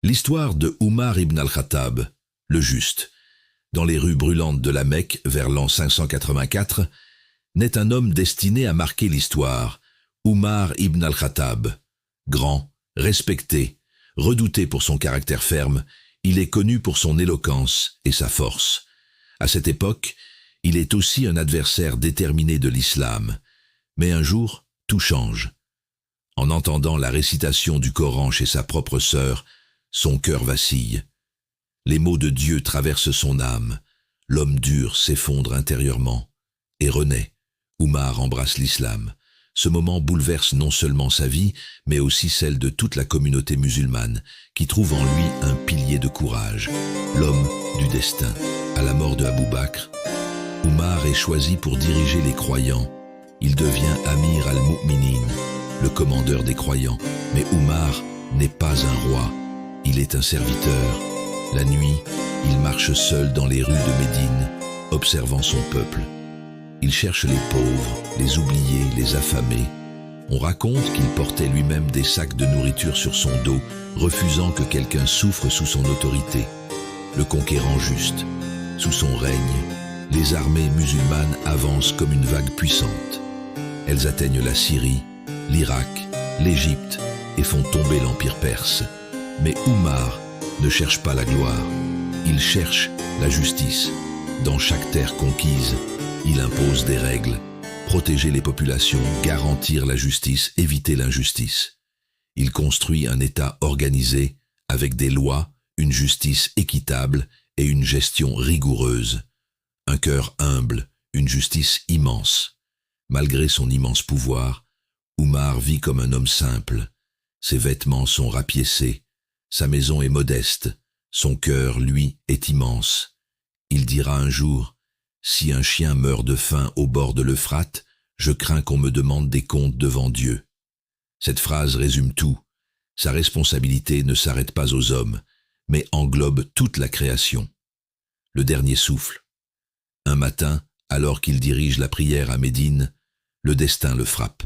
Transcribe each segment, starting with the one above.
L'histoire de Oumar ibn al-Khattab, le Juste, dans les rues brûlantes de la Mecque vers l'an 584, naît un homme destiné à marquer l'histoire, Oumar ibn al-Khattab. Grand, respecté, redouté pour son caractère ferme, il est connu pour son éloquence et sa force. À cette époque, il est aussi un adversaire déterminé de l'islam. Mais un jour, tout change. En entendant la récitation du Coran chez sa propre sœur, son cœur vacille. Les mots de Dieu traversent son âme. L'homme dur s'effondre intérieurement et renaît. Oumar embrasse l'islam. Ce moment bouleverse non seulement sa vie, mais aussi celle de toute la communauté musulmane, qui trouve en lui un pilier de courage, l'homme du destin. À la mort de Abu Bakr, Oumar est choisi pour diriger les croyants. Il devient Amir al-Mu'minin, le commandeur des croyants. Mais Oumar n'est pas un roi, il est un serviteur. La nuit, il marche seul dans les rues de Médine, observant son peuple. Il cherche les pauvres, les oubliés, les affamés. On raconte qu'il portait lui-même des sacs de nourriture sur son dos, refusant que quelqu'un souffre sous son autorité. Le conquérant juste. Sous son règne, les armées musulmanes avancent comme une vague puissante. Elles atteignent la Syrie, l'Irak, l'Égypte et font tomber l'empire perse. Mais Oumar ne cherche pas la gloire, il cherche la justice. Dans chaque terre conquise, il impose des règles, protéger les populations, garantir la justice, éviter l'injustice. Il construit un État organisé, avec des lois, une justice équitable et une gestion rigoureuse. Un cœur humble, une justice immense. Malgré son immense pouvoir, Oumar vit comme un homme simple. Ses vêtements sont rapiécés, sa maison est modeste, son cœur, lui, est immense. Il dira un jour: « Si un chien meurt de faim au bord de l'Euphrate, je crains qu'on me demande des comptes devant Dieu. » Cette phrase résume tout. Sa responsabilité ne s'arrête pas aux hommes, mais englobe toute la création. Le dernier souffle. Un matin, alors qu'il dirige la prière à Médine, le destin le frappe.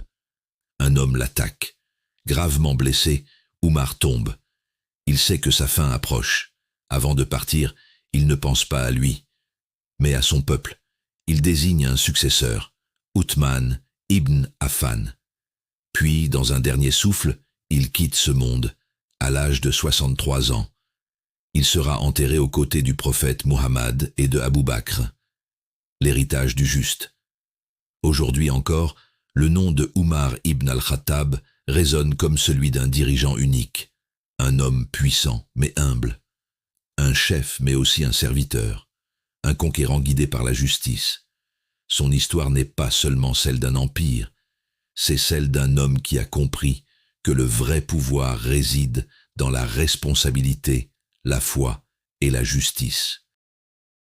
Un homme l'attaque. Gravement blessé, Oumar tombe. Il sait que sa fin approche. Avant de partir, il ne pense pas à lui, mais à son peuple. Il désigne un successeur, Othman ibn Affan. Puis, dans un dernier souffle, il quitte ce monde, à l'âge de 63 ans. Il sera enterré aux côtés du prophète Muhammad et de Abu Bakr, l'héritage du juste. Aujourd'hui encore, le nom de Oumar ibn al-Khattab résonne comme celui d'un dirigeant unique, un homme puissant mais humble, un chef mais aussi un serviteur, un conquérant guidé par la justice. Son histoire n'est pas seulement celle d'un empire, c'est celle d'un homme qui a compris que le vrai pouvoir réside dans la responsabilité, la foi et la justice.